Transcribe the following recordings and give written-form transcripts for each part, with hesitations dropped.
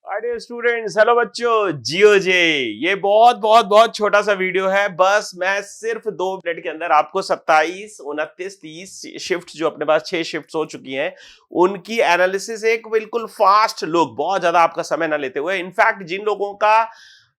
अरे students, hello बच्चों, जियो जे। ये बहुत बहुत बहुत छोटा सा वीडियो है। बस मैं सिर्फ 2 मिनट के अंदर आपको 27, 29, 30 शिफ्ट, जो अपने पास 6 शिफ्ट हो चुकी हैं, उनकी एनालिसिस, एक बिल्कुल फास्ट लुक, बहुत ज्यादा आपका समय ना लेते हुए। इनफैक्ट जिन लोगों का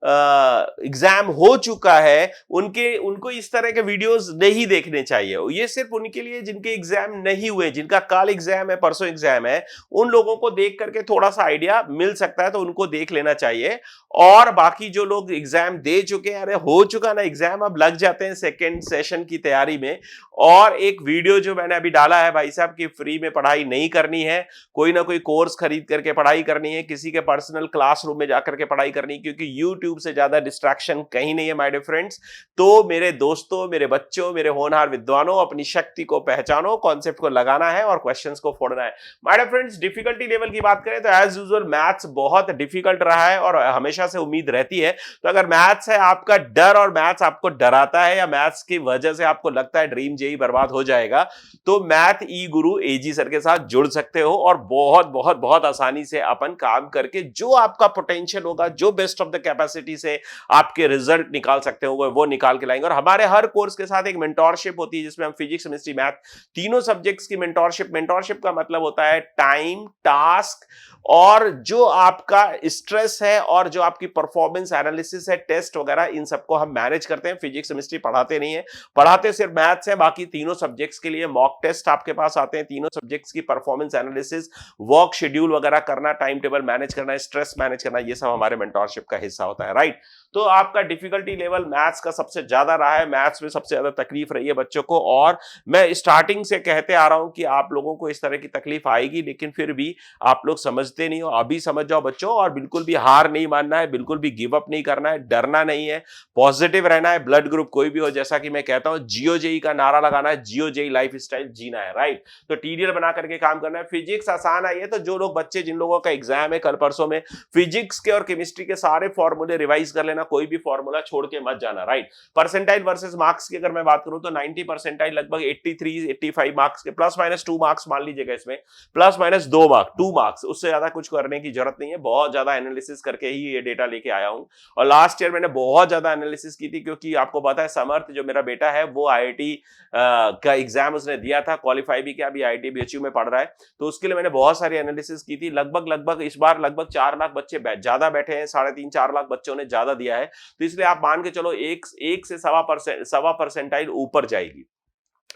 एग्जाम हो चुका है, उनको इस तरह के वीडियोस नहीं देखने चाहिए। ये सिर्फ उनके लिए जिनके एग्जाम नहीं हुए, जिनका कल एग्जाम है, परसों एग्जाम है, उन लोगों को देख करके थोड़ा सा आइडिया मिल सकता है, तो उनको देख लेना चाहिए। और बाकी जो लोग एग्जाम दे चुके हैं, अरे हो चुका ना एग्जाम, अब लग जाते हैं सेकेंड सेशन की तैयारी में। और एक वीडियो जो मैंने अभी डाला है भाई साहब, की फ्री में पढ़ाई नहीं करनी है, कोई ना कोई कोर्स खरीद करके पढ़ाई करनी है, किसी के पर्सनल क्लासरूम में जाकर के पढ़ाई करनी है, क्योंकि यूट्यूब से ज्यादा डिस्ट्रैक्शन कहीं नहीं है माय डियर फ्रेंड्स। तो मेरे दोस्तों, मेरे बच्चों, मेरे होनहार विद्वानों, अपनी शक्ति को पहचानो, कॉन्सेप्ट को लगाना है और क्वेश्चंस को फोड़ना है। My dear friends, difficulty level की बात करें तो एज यूजुअल मैथ्स बहुत डिफिकल्ट रहा है और हमेशा से उम्मीद रहती है। तो अगर मैथ्स है आपका डर और मैथ्स आपको डराता है, या मैथ्स की वजह से आपको लगता है ड्रीम जेई बर्बाद हो जाएगा, तो मैथ ई गुरु एजी सर के साथ जुड़ सकते हो और बहुत बहुत बहुत आसानी से अपन काम करके जो आपका पोटेंशियल होगा, जो बेस्ट ऑफ द कैपेसिटी से आपके रिजल्ट निकाल सकते हो, वो निकाल के लाएंगे। और हमारे हर कोर्स के साथ एक मेंटोरशिप होती है, जिसमें हम फिजिक्स, केमिस्ट्री, मैथ तीनों सब्जेक्ट्स की मेंटोरशिप का मतलब होता है टाइम, टास्क और जो आपका स्ट्रेस है और जो आपकी परफॉर्मेंस एनालिसिस है, टेस्ट वगैरह, इन सबको हम मैनेज करते हैं। फिजिक्स, केमिस्ट्री पढ़ाते नहीं है, पढ़ाते सिर्फ मैथ्स है। बाकी तीनों सब्जेक्ट्स के लिए मॉक टेस्ट आपके पास आते हैं, तीनों सब्जेक्ट्स की परफॉर्मेंस एनालिसिस, वर्क शेड्यूल वगैरह करना, टाइम टेबल मैनेज करना, स्ट्रेस मैनेज करना, ये सब हमारे मेंटोरशिप का हिस्सा होता है, राइट। तो आपका डिफिकल्टी लेवल मैथ्स का सबसे ज्यादा रहा है, मैथ्स में सबसे ज्यादा तकलीफ रही है बच्चों को। और मैं स्टार्टिंग से कहते आ रहा हूं कि आप लोगों को इस तरह की तकलीफ आएगी, लेकिन फिर भी आप लोग समझते नहीं हो। अभी समझ जाओ बच्चों, और बिल्कुल भी हार नहीं मानना है, बिल्कुल भी गिव अप नहीं करना है, डरना नहीं है, पॉजिटिव रहना है। ब्लड ग्रुप कोई भी हो, जैसा कि मैं कहता हूं, जियो जेई का नारा लगाना है, जियो जेई लाइफ स्टाइल जीना है, राइट। तो टीडीएल बना करके काम करना है। फिजिक्स आसान है, ये तो जो लोग बच्चे, जिन लोगों का एग्जाम है कल परसों में, फिजिक्स के और केमिस्ट्री के सारे फॉर्मूले रिवाइज कर लेना, कोई भी फॉर्मूला छोड़ के मत जाना, राइट। परसेंटाइल वर्सेस मार्क्स की अगर मैं बात करूं तो 90 परसेंटाइल लगभग 83 85 मार्क्स के, प्लस माइनस 2 मार्क्स मान लीजिएगा, इसमें प्लस माइनस 2 मार्क्स, 2 मार्क्स, उससे ज्यादा कुछ करने की जरूरत नहीं है। बहुत ज्यादा एनालिसिस करके ही ये डेटा लेके आया हूं, और लास्ट ईयर मैंने बहुत ज्यादा एनालिसिस की थी, क्योंकि आपको पता है समर्थ जो मेरा बेटा है, वो आईआईटी का एग्जाम उसने दिया था, क्वालिफाई भी किया, अभी आईआईटी बीएचयू में पढ़ रहा है। तो उसके लिए मैंने बहुत सारी एनालिसिस की थी। लगभग इस बार लगभग 4 लाख बच्चे ज्यादा बैठे हैं, 3.5 4 लाख बच्चों ने ज्यादा दिया है। तो इसलिए आप मान के चलो एक से 1.25 परसेंटाइल ऊपर जाएगी,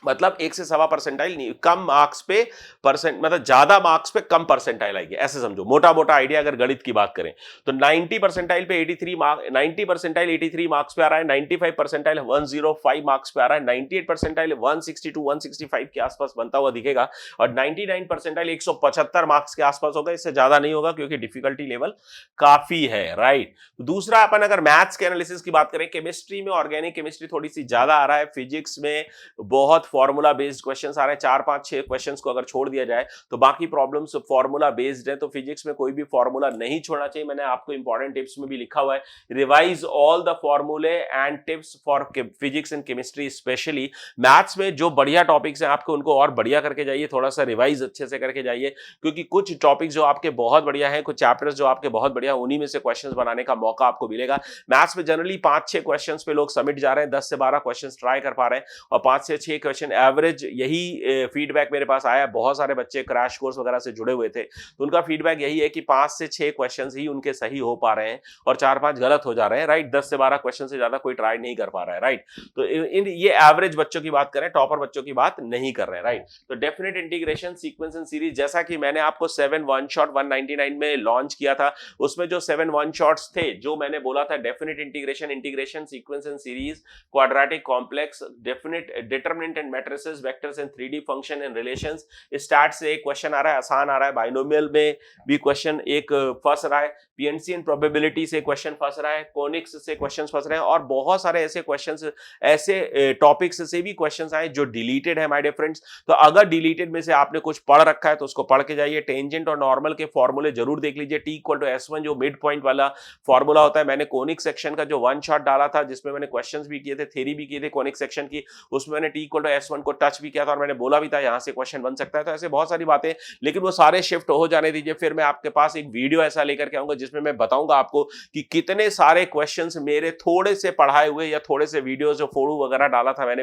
मतलब 1 से 1.25 नहीं, कम मार्क्स पे परसेंट, मतलब ज्यादा मार्क्स पे कम परसेंटाइल आएगी, ऐसे समझो, मोटा मोटा आइडिया अगर गणित की बात करें तो 90 परसेंटाइल पे 83 मार्क्स, 90 परसेंटाइल 83 मार्क्स पे आ रहा है, 95 परसेंटाइल 105 मार्क्स पे आ रहा है, 98 परसेंटाइल 162 165 के आसपास बनता हुआ दिखेगा, और 99 परसेंटाइल 175 मार्क्स के आसपास होगा। इससे ज्यादा नहीं होगा, क्योंकि डिफिकल्टी लेवल काफी है, राइट। दूसरा, अपन अगर मैथ्स के एनालिसिस की बात करें, केमिस्ट्री में ऑर्गेनिक केमिस्ट्री थोड़ी सी ज्यादा आ रहा है, फिजिक्स में बहुत फॉर्मूला बेस्ड क्वेश्चंस आ रहे हैं, 4 5 6 क्वेश्चंस को अगर छोड़ दिया जाए तो बाकी प्रॉब्लम्स फॉर्मूला बेस्ड है। तो फिजिक्स में कोई भी फॉर्मूला नहीं छोड़ना चाहिए। मैंने आपको इंपॉर्टेंट टिप्स में भी लिखा हुआ है, रिवाइज ऑल द फॉर्मूले and tips for physics and chemistry specially. Maths में जो बढ़िया टॉपिक्स हैं आपको उनको और बढ़िया करके जाइए, थोड़ा सा रिवाइज अच्छे से करके जाइए, क्योंकि कुछ टॉपिक्स जो आपके बहुत बढ़िया है, कुछ चैप्टर्स जो आपके बहुत बढ़िया, उन्हीं में से क्वेश्चंस बनाने का मौका आपको मिलेगा। मैथ्स में जनरली 5 6 क्वेश्चंस पे लोग सबमिट जा रहे हैं, 10 से 12 क्वेश्चंस ट्राई कर पा रहे हैं, और 5 से 6 क्वेश्चन एवरेज। यही फीडबैक मेरे पास आया, बहुत सारे बच्चे क्रैश कोर्स वगैरह से जुड़े हुए थे, तो उनका फीडबैक यही है कि 5 से 6 क्वेश्चंस ही उनके सही हो पा रहे हैं और 4 5 गलत हो जा रहे हैं, राइट। 10 से 12 क्वेश्चन से ज्यादा कोई ट्राई नहीं कर पा रहा है, राइट। तो इन ये एवरेज बच्चों की बात करें, टॉपर बच्चों की बात नहीं कर रहे हैं, राइट। तो definite integration, sequence and series, जैसा कि मैंने आपको 7 वन शॉट 199 में लॉन्च किया था, उसमें जो 7 वन शॉट्स थे, जो मैंने बोला था, definite integration, integration, sequence and series, quadratic complex, definite determinant and matrices, vectors and 3D function and relations. Start से एक क्वेश्चन आ रहा है, आसान आ रहा है, बाइनोमियल में भी क्वेश्चन एक फंस रहा है, पीएनसी एंड प्रोबेबिलिटी से क्वेश्चन फंस रहा है, कोनिक्स से क्वेश्चन फंस रहे हैं, और बहुत सारे ऐसे क्वेश्चंस, ऐसे टॉपिक्स से भी क्वेश्चंस आए जो डिलीटेड है माय डियर फ्रेंड्स। तो अगर डिलीटेड में से आपने कुछ पढ़ रखा है तो उसको पढ़ के जाइए। टेंजेंट और नॉर्मल के फॉर्मूले जरूर देख लीजिए, T=S1 जो मिड पॉइंट वाला फॉर्मूला होता है। मैंने कोनिक सेक्शन का जो वन शॉट डाला था, जिसमें मैंने क्वेश्चंस भी किए थे, थ्योरी भी किए थे कोनिक सेक्शन की, उसमें मैंने S1 को टच भी किया था और मैंने बोला भी था यहां से क्वेश्चन बन सकता है। तो ऐसे बहुत सारी बातें, लेकिन वो सारे शिफ्ट हो जाने दीजिए, फिर मैं आपके पास एक वीडियो ऐसा लेकर के आऊंगा जिसमें मैं बताऊंगा आपको कि कितने सारे क्वेश्चंस मेरे थोड़े से पढ़ाए हुए या थोड़े से वीडियोस जो फोड़ू वगैरह डाला था मैंने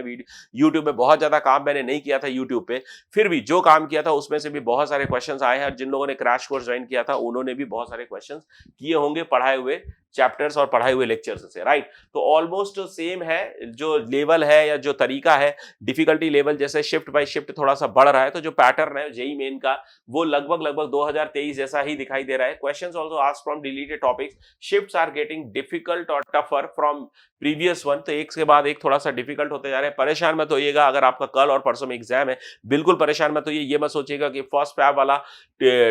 यूट्यूब में, बहुत ज्यादा काम मैंने नहीं किया था यूट्यूब पे, फिर भी जो काम किया था उसमें से भी बहुत सारे क्वेश्चंस आए हैं। जिन लोगों ने क्रैश कोर्स ज्वाइन किया था उन्होंने भी बहुत सारे क्वेश्चंस किए होंगे पढ़ाए हुए चैप्टर्स और पढ़ाए हुए लेक्चर्स से, राइट। तो ऑलमोस्ट सेम है जो लेवल है या जो तरीका है, डिफिकल्टी लेवल जैसे शिफ्ट बाय शिफ्ट थोड़ा सा बढ़ रहा है, तो जो पैटर्न है जेई मेन का वो लगभग 2023 जैसा ही दिखाई दे रहा है। Questions also asked from deleted topics, shifts are getting difficult और टफर फ्रॉम प्रीवियस वन, तो एक के बाद एक थोड़ा सा डिफिकल्ट होते जा रहे हैं। परेशान मत होइएगा अगर आपका कल और परसों में एग्जाम है, बिल्कुल परेशान मत होइए। ये मत सोचिएगा कि फर्स्ट फैब वाला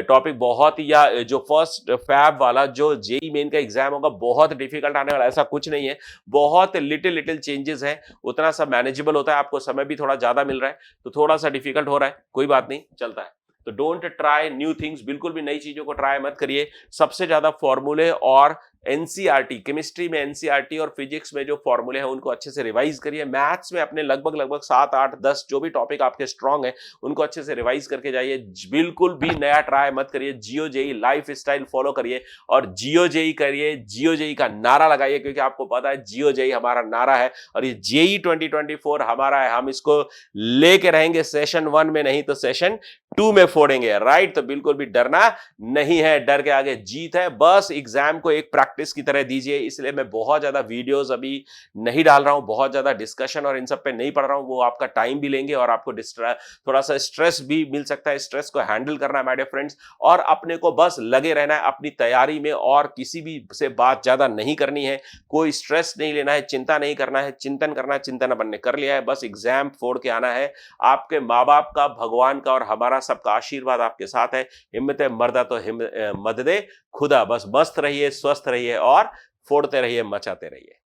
टॉपिक बहुत ही, या जो फर्स्ट फैब वाला जो जेई मेन का एग्जाम होगा बहुत डिफिकल्ट आने वाला, ऐसा कुछ नहीं है। बहुत लिटिल चेंजेस है, उतना सा मैनेजेबल होता है, आपको समय भी थोड़ा ज्यादा मिल रहा है, तो थोड़ा सा डिफिकल्ट हो रहा है, कोई बात नहीं, चलता है। तो डोंट ट्राई न्यू थिंग्स, बिल्कुल भी नई चीजों को ट्राई मत करिए। सबसे ज्यादा फॉर्मूले और एनसीईआरटी, केमिस्ट्री में एनसीईआरटी और फिजिक्स में जो फॉर्मूले हैं उनको अच्छे से रिवाइज करिए। मैथ्स में अपने लगभग 7, 8, 10 जो भी टॉपिक आपके स्ट्रांग है उनको अच्छे से रिवाइज करके जाइए। बिल्कुल भी नया ट्राई मत करिए। जियो जेई लाइफ स्टाइल फॉलो करिए और जियो जेई करिए, जियो जेई का नारा लगाइए, क्योंकि आपको पता है जियो जेई हमारा नारा है और ये जेई 2024 हमारा है। हम इसको लेके रहेंगे, सेशन 1 में नहीं तो सेशन 2 में फोड़ेंगे, राइट। तो बिल्कुल भी डरना नहीं है, डर के आगे जीत है। बस एग्जाम को एक प्रैक्टिस की तरह दीजिए। इसलिए मैं बहुत ज्यादा वीडियोस अभी नहीं डाल रहा हूं, बहुत ज्यादा डिस्कशन और इन सब पे नहीं पढ़ रहा हूं, वो आपका टाइम भी लेंगे और आपको थोड़ा सा स्ट्रेस भी मिल सकता है। स्ट्रेस को हैंडल करना है माय डियर फ्रेंड्स, और अपने को बस लगे रहना है अपनी तैयारी में और किसी भी से बात ज्यादा नहीं करनी है। कोई स्ट्रेस नहीं लेना है, चिंता नहीं करना है, चिंतन करना है। चिंतन अपन ने कर लिया है, बस एग्जाम फोड़ के आना है। आपके माँ बाप का, भगवान का और हमारा सबका आशीर्वाद आपके साथ है। हिम्मत मर्दा तो मददे खुदा। बस मस्त रहिए, स्वस्थ रहिए और फोड़ते रहिए, मचाते रहिए।